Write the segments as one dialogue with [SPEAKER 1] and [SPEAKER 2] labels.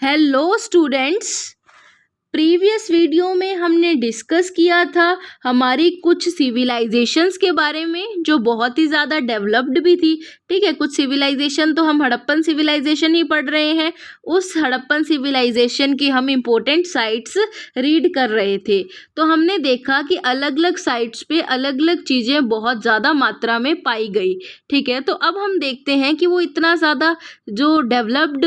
[SPEAKER 1] Hello students. Previous video में हमने discuss किया था हमारी कुछ सिविलाइजेशंस के बारे में जो बहुत ही ज़्यादा डेवलप्ड भी थी। ठीक है, कुछ सिविलाइजेशन तो हम हड़प्पन सिविलाइजेशन ही पढ़ रहे हैं। उस हड़प्पन सिविलाइजेशन की हम इम्पोर्टेंट साइट्स रीड कर रहे थे। तो हमने देखा कि अलग अलग साइट्स पे अलग अलग चीज़ें बहुत ज़्यादा मात्रा में पाई गई। ठीक है, तो अब हम देखते हैं कि वो इतना ज़्यादा जो डेवलप्ड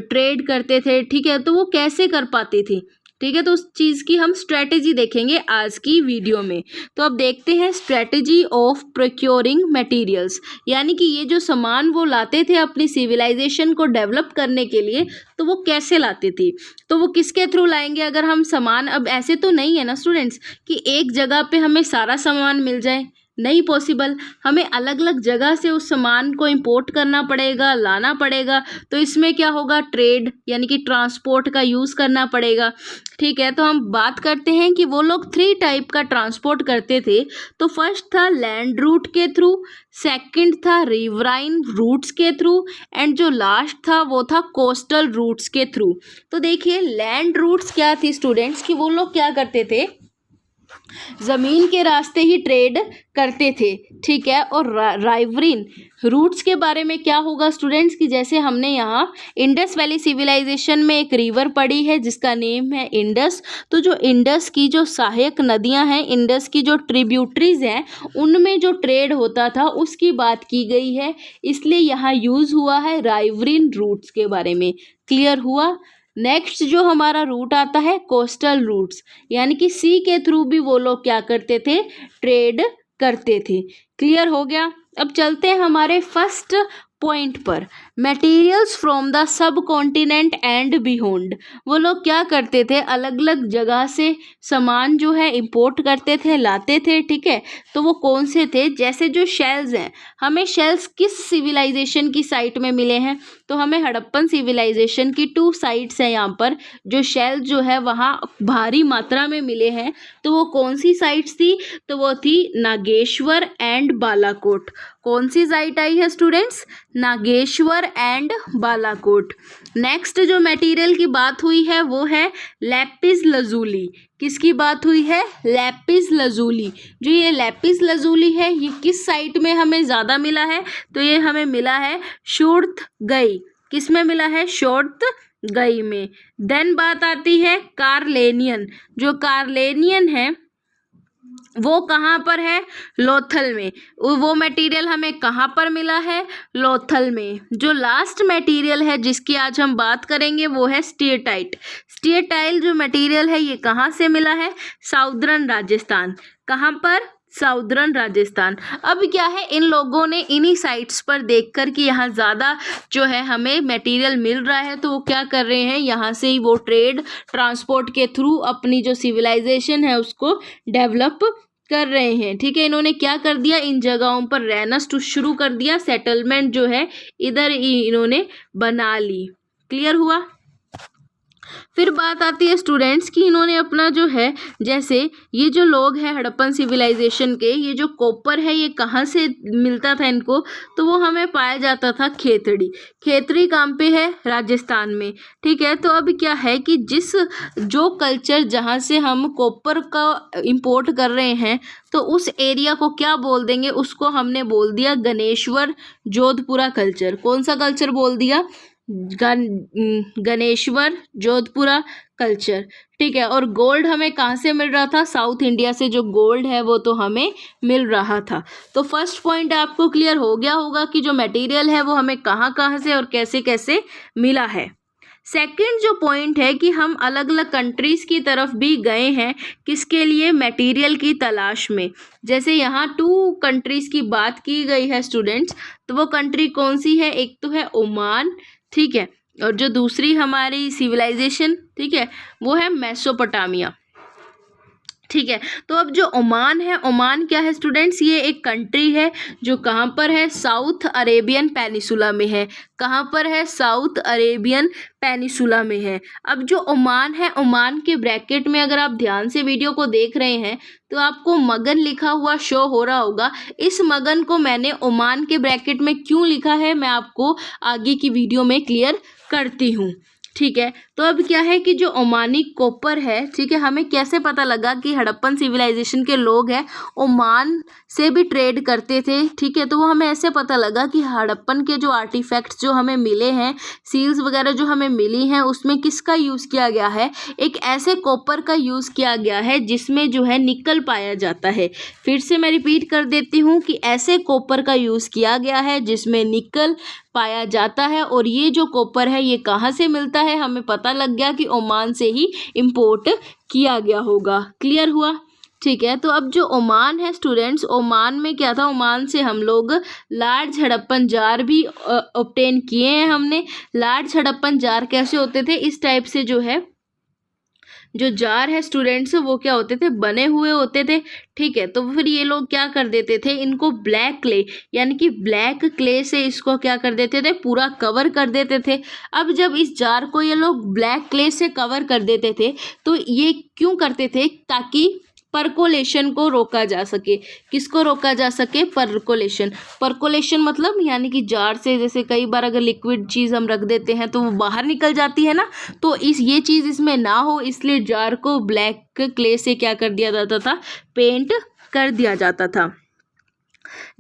[SPEAKER 1] ट्रेड करते थे, ठीक है, तो वो कैसे कर पाते थे। ठीक है, तो उस चीज़ की हम स्ट्रेटेजी देखेंगे आज की वीडियो में। तो अब देखते हैं स्ट्रेटेजी ऑफ प्रोक्योरिंग मटेरियल्स, यानी कि ये जो सामान वो लाते थे अपनी सिविलाइजेशन को डेवलप करने के लिए, तो वो कैसे लाते थे, तो वो किसके थ्रू लाएंगे। अगर हम सामान, अब ऐसे तो नहीं है ना स्टूडेंट्स कि एक जगह पे हमें सारा सामान मिल जाए, नहीं पॉसिबल। हमें अलग अलग जगह से उस सामान को इंपोर्ट करना पड़ेगा, लाना पड़ेगा। तो इसमें क्या होगा, ट्रेड यानी कि ट्रांसपोर्ट का यूज़ करना पड़ेगा। ठीक है, तो हम बात करते हैं कि वो लोग 3 टाइप का ट्रांसपोर्ट करते थे। तो फर्स्ट था लैंड रूट के थ्रू, सेकंड था रिवराइन रूट्स के थ्रू, एंड जो लास्ट था वो था कोस्टल रूट्स के थ्रू। तो देखिए लैंड रूट्स क्या थी स्टूडेंट्स, कि वो लोग क्या करते थे, ज़मीन के रास्ते ही ट्रेड करते थे। ठीक है, और राइवरिन रूट्स के बारे में क्या होगा स्टूडेंट्स, कि जैसे हमने यहाँ इंडस वैली सिविलाइजेशन में एक रिवर पड़ी है जिसका नेम है इंडस। तो जो इंडस की जो सहायक नदियाँ हैं, इंडस की जो ट्रिब्यूटरीज हैं, उनमें जो ट्रेड होता था उसकी बात की गई है। इसलिए यहाँ यूज़ हुआ है राइवरिन रूट्स के बारे में। क्लियर हुआ। नेक्स्ट जो हमारा रूट आता है कोस्टल रूट्स, यानी कि सी के थ्रू भी वो लोग क्या करते थे, ट्रेड करते थे। क्लियर हो गया। अब चलते हैं हमारे फर्स्ट पॉइंट पर, materials from the sub continent and beyond. वो लोग क्या करते थे, अलग अलग जगह से सामान जो है इंपोर्ट करते थे, लाते थे। ठीक है, तो वो कौन से थे, जैसे जो शेल्स हैं, हमें शेल्स किस सिविलाइजेशन की साइट में मिले हैं, तो हमें हड़प्पन सिविलाइजेशन की 2 साइट्स हैं यहाँ पर। जो शेल जो है वहाँ भारी मात्रा में मिले हैं। तो वो कौन सी साइट्स थी, तो वो थी नागेश्वर एंड बालाकोट। कौन सी साइट आई है students, Nageshwar and Balakot. Next जो मटेरियल की बात हुई है वो है लैपिस लजूली। किसकी बात हुई है, लैपिस लजूली। जो ये लैपिस लजूली है ये किस साइट में हमें ज़्यादा मिला है, तो ये हमें मिला है शूर्तगई। किस में मिला है, शूर्तगई में। देन बात आती है कार्लेनियन। जो कार्लेनियन है वो कहाँ पर है, लोथल में। वो मटेरियल हमें कहाँ पर मिला है, लोथल में। जो लास्ट मटेरियल है जिसकी आज हम बात करेंगे वो है स्टीयरटाइट। स्टीयरटाइल जो मटेरियल है ये कहाँ से मिला है, साउदर्न राजस्थान। कहाँ पर, साउदर्न राजस्थान। अब क्या है, इन लोगों ने इन्हीं साइट्स पर देखकर कि यहाँ ज़्यादा जो है हमें मटेरियल मिल रहा है, तो वो क्या कर रहे हैं, यहाँ से ही वो ट्रेड ट्रांसपोर्ट के थ्रू अपनी जो सिविलाइजेशन है उसको डेवलप कर रहे हैं। ठीक है, इन्होंने क्या कर दिया, इन जगहों पर रहना शुरू कर दिया, सेटलमेंट जो है इधर इन्होंने बना ली। क्लियर हुआ। फिर बात आती है स्टूडेंट्स कि इन्होंने अपना जो है, जैसे ये जो लोग हैं हड़प्पन सिविलाइजेशन के, ये जो कॉपर है ये कहाँ से मिलता था इनको, तो वो हमें पाया जाता था खेतड़ी। खेतड़ी कहाँ पे है, राजस्थान में। ठीक है, तो अब क्या है कि जो कल्चर जहाँ से हम कॉपर का इंपोर्ट कर रहे हैं, तो उस एरिया को क्या बोल देंगे, उसको हमने बोल दिया गणेश्वर जोधपुरा कल्चर। कौन सा कल्चर बोल दिया, गणेश्वर जोधपुरा कल्चर। ठीक है, और गोल्ड हमें कहाँ से मिल रहा था, साउथ इंडिया से जो गोल्ड है वो तो हमें मिल रहा था। तो फर्स्ट पॉइंट आपको क्लियर हो गया होगा कि जो मटेरियल है वो हमें कहाँ कहाँ से और कैसे कैसे मिला है। सेकंड जो पॉइंट है कि हम अलग अलग कंट्रीज़ की तरफ भी गए हैं, किसके लिए, मटेरियल की तलाश में। जैसे यहाँ 2 कंट्रीज़ की बात की गई है स्टूडेंट्स, तो वो कंट्री कौन सी है, एक तो है ओमान। ठीक है, और जो दूसरी हमारी सिविलाइजेशन, ठीक है, वो है मेसोपोटामिया। ठीक है, तो अब जो ओमान है, ओमान क्या है स्टूडेंट्स, ये एक कंट्री है जो कहाँ पर है, साउथ अरेबियन पेनिसुला में है। कहाँ पर है, साउथ अरेबियन पेनिसुला में है। अब जो ओमान है, ओमान के ब्रैकेट में अगर आप ध्यान से वीडियो को देख रहे हैं तो आपको मगन लिखा हुआ शो हो रहा होगा। इस मगन को मैंने ओमान के ब्रैकेट में क्यों लिखा है, मैं आपको आगे की वीडियो में क्लियर करती हूँ। ठीक है। तो अब क्या है कि जो ओमानी कॉपर है, ठीक है, हमें कैसे पता लगा कि हड़प्पन सिविलाइजेशन के लोग हैं ओमान से भी ट्रेड करते थे, ठीक है। तो वो हमें ऐसे पता लगा कि हड़प्पन के जो आर्टिफैक्ट्स जो हमें मिले हैं, सील्स वगैरह जो हमें मिली हैं, उसमें किसका यूज़ किया गया है, एक ऐसे कॉपर का यूज़ किया गया है जिसमें जो है निकल पाया जाता है। फिर से मैं रिपीट कर देती हूँ कि ऐसे कॉपर का यूज़ किया गया है जिसमें निकल पाया जाता है। और ये जो कॉपर है ये कहाँ से मिलता है, हमें पता लग गया कि ओमान से ही इंपोर्ट किया गया होगा। क्लियर हुआ? ठीक है। तो अब जो ओमान है स्टूडेंट्स, ओमान में क्या था, ओमान से हम लोग लार्ज हड़प्पन जार भी ऑब्टेन किए हैं हमने। लार्ज हड़प्पन जार कैसे होते थे, इस टाइप से जो है जो जार है स्टूडेंट्स वो क्या होते थे, बने हुए होते थे, ठीक है। तो फिर ये लोग क्या कर देते थे, इनको ब्लैक क्ले यानी कि ब्लैक क्ले से इसको क्या कर देते थे, पूरा कवर कर देते थे। अब जब इस जार को ये लोग ब्लैक क्ले से कवर कर देते थे तो ये क्यों करते थे, ताकि परकोलेशन को रोका जा सके। किसको रोका जा सके, परकोलेशन। परकोलेशन मतलब यानी कि जार से जैसे कई बार अगर लिक्विड चीज़ हम रख देते हैं तो वो बाहर निकल जाती है ना, तो ये चीज़ इसमें ना हो इसलिए जार को ब्लैक क्ले से क्या कर दिया जाता था, पेंट कर दिया जाता था।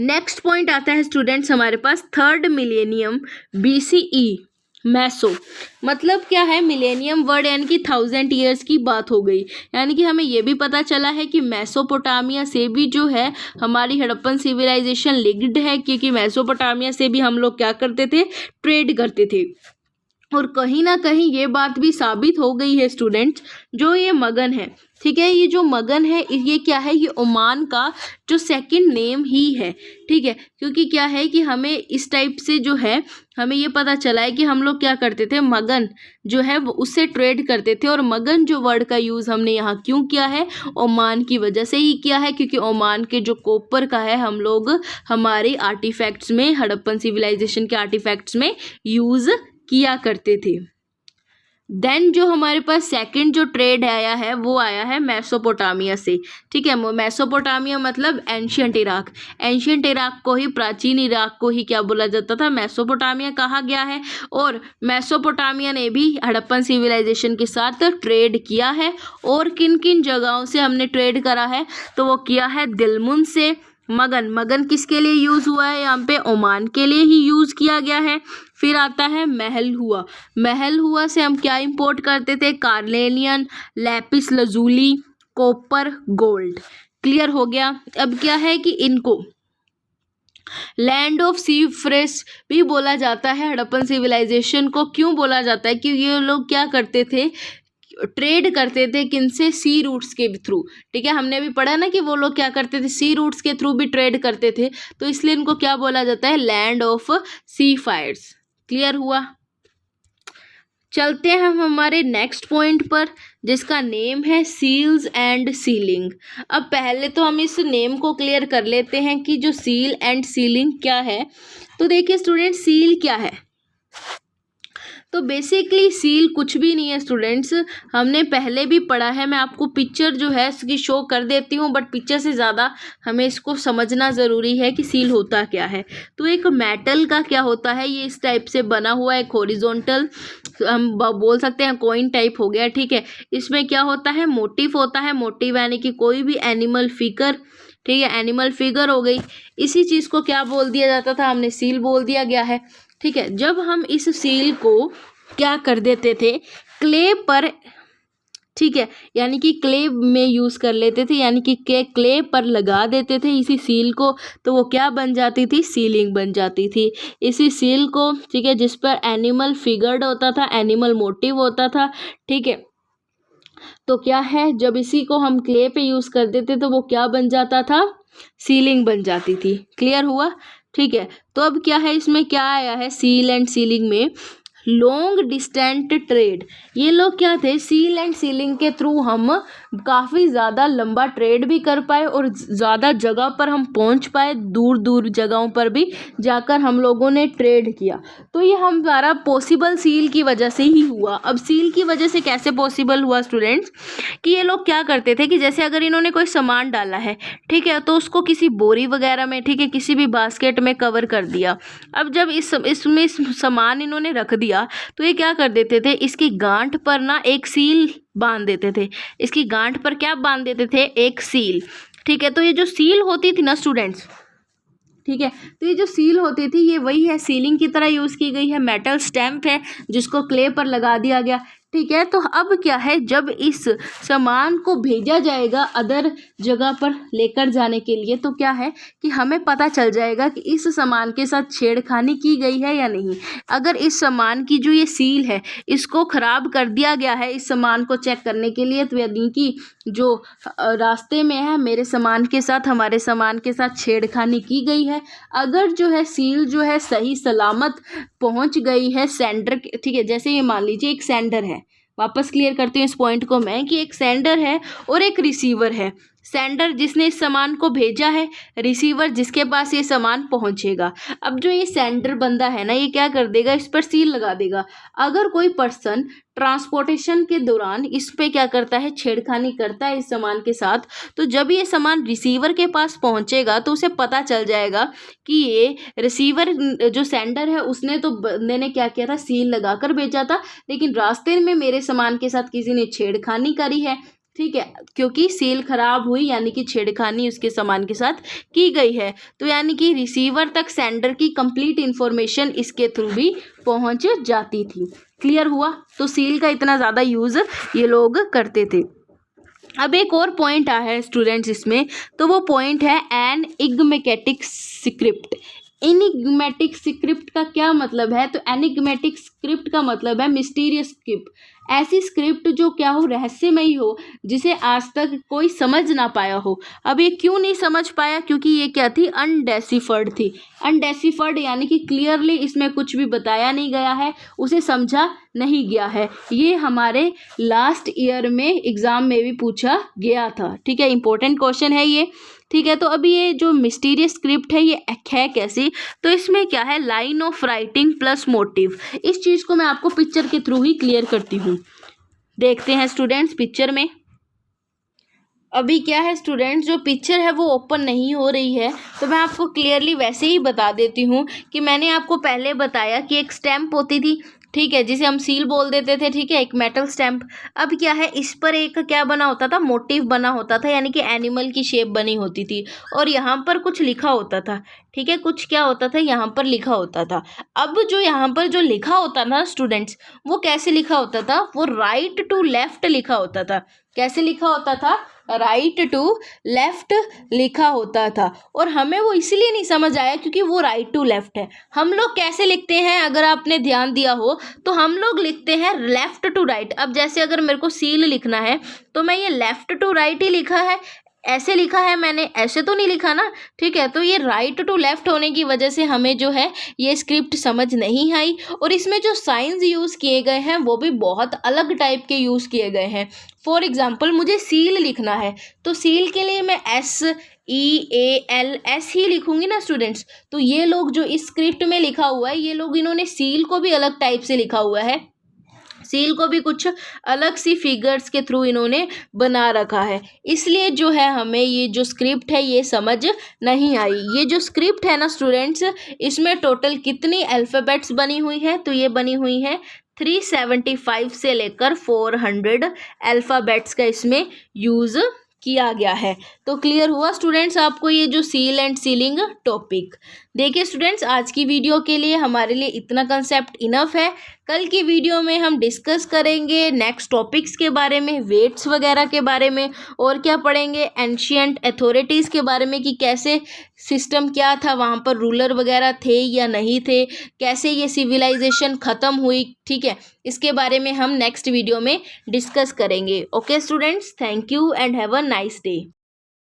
[SPEAKER 1] नेक्स्ट पॉइंट आता है स्टूडेंट्स हमारे पास 3rd मिलेनियम BCE मैसो। मतलब क्या है, मिलेनियम वर्ड यानी कि 1000 ईयर्स की बात हो गई। यानी कि हमें ये भी पता चला है कि मेसोपोटामिया से भी जो है हमारी हड़प्पन सिविलाइजेशन लिंक्ड है, क्योंकि मेसोपोटामिया से भी हम लोग क्या करते थे, ट्रेड करते थे। और कहीं ना कहीं ये बात भी साबित हो गई है स्टूडेंट्स, जो ये मगन है, ठीक है, ये जो मगन है ये क्या है, ये ओमान का जो सेकंड नेम ही है, ठीक है। क्योंकि क्या है कि हमें इस टाइप से जो है हमें ये पता चला है कि हम लोग क्या करते थे, मगन जो है वो उससे ट्रेड करते थे। और मगन जो वर्ड का यूज़ हमने यहाँ क्यों किया है, ओमान की वजह से ही किया है, क्योंकि ओमान के जो कॉपर का है हम लोग हमारे आर्टिफैक्ट्स में, हड़प्पन सिविलाइजेशन के आर्टिफैक्ट्स में यूज़ किया करते थे। देन जो हमारे पास सेकंड जो ट्रेड आया है वो आया है मेसोपोटामिया से, ठीक है। मेसोपोटामिया मतलब एंशियंट इराक। एंशियंट इराक को ही, प्राचीन इराक को ही क्या बोला जाता था, मेसोपोटामिया कहा गया है। और मेसोपोटामिया ने भी हड़प्पन सिविलाइजेशन के साथ ट्रेड किया है। और किन किन जगहों से हमने ट्रेड करा है, तो वो किया है दिलमुन से। मगन किसके लिए यूज़ हुआ है, यहाँ पे ओमान के लिए ही यूज़ किया गया है। फिर आता है महल हुआ से हम क्या इंपोर्ट करते थे, carnelian, Lapis lazuli, copper, gold. Clear हो गया। अब क्या है कि इनको लैंड ऑफ सी फ्रेश भी बोला जाता है। हड़प्पन सिविलाइजेशन को क्यों बोला जाता है, क्योंकि ये लोग क्या करते थे, ट्रेड करते थे किनसे, सी रूट्स के थ्रू, ठीक है। हमने भी पढ़ा ना कि वो लोग क्या करते थे, सी रूट्स के थ्रू भी ट्रेड करते थे, तो इसलिए इनको क्या बोला जाता है, land of sea fires. Clear हुआ। चलते हैं हम हमारे नेक्स्ट पॉइंट पर, जिसका नेम है सील्स एंड सीलिंग। अब पहले तो हम इस नेम को क्लियर कर लेते हैं कि जो सील एंड सीलिंग क्या है। तो देखिए स्टूडेंट, सील क्या है, तो बेसिकली सील कुछ भी नहीं है स्टूडेंट्स, हमने पहले भी पढ़ा है। मैं आपको पिक्चर जो है इसकी शो कर देती हूँ, बट पिक्चर से ज़्यादा हमें इसको समझना ज़रूरी है कि सील होता क्या है। तो एक मेटल का क्या होता है, ये इस टाइप से बना हुआ एक हॉरिजॉन्टल, हम बोल सकते हैं कॉइन टाइप हो गया, ठीक है। इसमें क्या होता है, मोटिव होता है। मोटिव यानी कि कोई भी एनिमल फिगर, ठीक है, एनिमल फिगर हो गई। इसी चीज़ को क्या बोल दिया जाता था, हमने सील बोल दिया गया है, ठीक है। जब हम इस सील को क्या कर देते थे, क्ले पर, ठीक है, यानी कि क्ले में यूज़ कर लेते थे, यानी कि क्ले पर लगा देते थे इसी सील को, तो वो क्या बन जाती थी, सीलिंग बन जाती थी इसी सील को, ठीक है, जिस पर एनिमल फिगर्ड होता था, एनिमल मोटिव होता था, ठीक है। तो क्या है, जब इसी को हम क्ले पे यूज़ कर देते तो वो क्या बन जाता था, सीलिंग बन जाती थी। क्लियर हुआ, ठीक है। तो अब क्या है, इसमें क्या आया है, सील एंड सीलिंग में लॉन्ग डिस्टेंट ट्रेड। ये लोग क्या थे, सील एंड सीलिंग के थ्रू हम काफ़ी ज़्यादा लंबा ट्रेड भी कर पाए और ज़्यादा जगह पर हम पहुंच पाए, दूर दूर जगहों पर भी जाकर हम लोगों ने ट्रेड किया। तो ये हमारा पॉसिबल सील की वजह से ही हुआ। अब सील की वजह से कैसे पॉसिबल हुआ स्टूडेंट्स, कि ये लोग क्या करते थे कि जैसे अगर इन्होंने कोई सामान डाला है, ठीक है, तो उसको किसी बोरी वगैरह में, ठीक है, किसी भी बास्केट में कवर कर दिया। अब जब इसमें सामान इन्होंने रख दिया, दिया तो ये क्या कर देते थे, इसकी गांठ पर ना एक सील बांध देते थे। इसकी गांठ पर क्या बांध देते थे, एक सील। ठीक है, तो ये जो सील होती थी ना स्टूडेंट्स, ठीक है, तो ये जो सील होती थी ये वही है, सीलिंग की तरह यूज़ की गई है। मेटल स्टैम्प है जिसको क्ले पर लगा दिया गया। ठीक है, तो अब क्या है, जब इस सामान को भेजा जाएगा अदर जगह पर लेकर जाने के लिए, तो क्या है कि हमें पता चल जाएगा कि इस सामान के साथ छेड़खानी की गई है या नहीं। अगर इस सामान की जो ये सील है इसको ख़राब कर दिया गया है इस सामान को चेक करने के लिए, तो यानी कि जो रास्ते में है मेरे सामान के साथ, हमारे सामान के साथ छेड़खानी की गई है। अगर जो है सील जो है सही सलामत पहुंच गई है सेंडर, ठीक है, जैसे ये मान लीजिए एक सेंडर है, वापस क्लियर करती हूँ इस पॉइंट को मैं, कि एक सेंडर है और एक रिसीवर है। सेंडर जिसने इस सामान को भेजा है, रिसीवर जिसके पास ये सामान पहुंचेगा। अब जो ये सेंडर बंदा है ना, ये क्या कर देगा, इस पर सील लगा देगा। अगर कोई पर्सन ट्रांसपोर्टेशन के दौरान इस पे क्या करता है, छेड़खानी करता है इस सामान के साथ, तो जब ये सामान रिसीवर के पास पहुंचेगा तो उसे पता चल जाएगा कि ये रिसीवर जो सेंडर है उसने तो बंदे ने क्या किया था, सील लगाकर भेजा था, लेकिन रास्ते में मेरे सामान के साथ किसी ने छेड़खानी करी है। ठीक है, क्योंकि सील खराब हुई यानी कि छेड़खानी उसके सामान के साथ की गई है। तो यानी कि रिसीवर तक सेंडर की कंप्लीट इन्फॉर्मेशन इसके थ्रू भी पहुंच जाती थी। क्लियर हुआ? तो सील का इतना ज़्यादा यूज़ ये लोग करते थे। अब एक और पॉइंट आया है स्टूडेंट्स इसमें, तो वो पॉइंट है एनिग्मेटिक स्क्रिप्ट। एनिग्मेटिक स्क्रिप्ट का क्या मतलब है, तो एनिग्मेटिक स्क्रिप्ट का मतलब है मिस्टीरियस स्क्रिप्ट। ऐसी स्क्रिप्ट जो क्या हो, रहस्यमयी हो, जिसे आज तक कोई समझ ना पाया हो। अब ये क्यों नहीं समझ पाया, क्योंकि ये क्या थी, अनडेसिफर्ड थी। अनडेसिफर्ड यानी कि क्लियरली इसमें कुछ भी बताया नहीं गया है, उसे समझा नहीं गया है। ये हमारे लास्ट ईयर में एग्ज़ाम में भी पूछा गया था। ठीक है, इंपॉर्टेंट क्वेश्चन है ये। ठीक है, तो अभी ये जो मिस्टीरियस स्क्रिप्ट है ये है कैसी, तो इसमें क्या है, line of writing plus motive. इस चीज़ को मैं आपको पिक्चर के थ्रू ही क्लियर करती हूँ। देखते हैं स्टूडेंट्स पिक्चर में। अभी क्या है स्टूडेंट्स, जो पिक्चर है वो ओपन नहीं हो रही है, तो मैं आपको क्लियरली वैसे ही बता देती हूँ कि मैंने आपको पहले बताया कि एक स्टैम्प होती थी, ठीक है, जिसे हम सील बोल देते थे। ठीक है, एक मेटल स्टैम्प। अब क्या है, इस पर एक क्या बना होता था, मोटिव बना होता था, यानी कि एनिमल की शेप बनी होती थी, और यहाँ पर कुछ लिखा होता था। ठीक है, कुछ क्या होता था, यहाँ पर लिखा होता था। अब जो यहाँ पर जो लिखा होता था स्टूडेंट्स, वो कैसे लिखा होता था, वो राइट टू लेफ्ट लिखा होता था। कैसे लिखा होता था, राइट टू लेफ्ट लिखा होता था। और हमें वो इसलिए नहीं समझ आया क्योंकि वो राइट टू लेफ्ट है। हम लोग कैसे लिखते हैं, अगर आपने ध्यान दिया हो तो हम लोग लिखते हैं लेफ्ट टू राइट। अब जैसे अगर मेरे को सील लिखना है तो मैं ये लेफ्ट टू राइट ही लिखा है, ऐसे लिखा है मैंने, ऐसे तो नहीं लिखा ना। ठीक है, तो ये राइट टू लेफ्ट होने की वजह से हमें जो है ये स्क्रिप्ट समझ नहीं आई। और इसमें जो साइंस यूज़ किए गए हैं वो भी बहुत अलग टाइप के यूज़ किए गए हैं। फॉर एग्जाम्पल, मुझे सील लिखना है तो सील के लिए मैं SEAL ही लिखूंगी ना स्टूडेंट्स। तो ये लोग जो इस स्क्रिप्ट में लिखा हुआ है, ये लोग इन्होंने सील को भी अलग टाइप से लिखा हुआ है, सील को भी कुछ अलग सी फिगर्स के थ्रू इन्होंने बना रखा है। इसलिए जो है हमें ये जो स्क्रिप्ट है ये समझ नहीं आई। ये जो स्क्रिप्ट है ना स्टूडेंट्स, इसमें टोटल कितनी अल्फ़ाबेट्स बनी हुई है, तो ये बनी हुई है 375 से लेकर 400 अल्फ़ाबेट्स का इसमें यूज़ किया गया है। तो क्लियर हुआ स्टूडेंट्स आपको ये जो सील एंड सीलिंग टॉपिक। देखिए स्टूडेंट्स, आज की वीडियो के लिए हमारे लिए इतना कंसेप्ट इनफ है। कल की वीडियो में हम डिस्कस करेंगे नेक्स्ट टॉपिक्स के बारे में, वेट्स वगैरह के बारे में, और क्या पढ़ेंगे, एंशिएंट अथॉरिटीज़ के बारे में कि कैसे सिस्टम क्या था, वहाँ पर रूलर वगैरह थे या नहीं थे, कैसे ये सिविलाइजेशन ख़त्म हुई। ठीक है, इसके बारे में हम नेक्स्ट वीडियो में डिस्कस करेंगे। Okay students, thank you and have a nice day.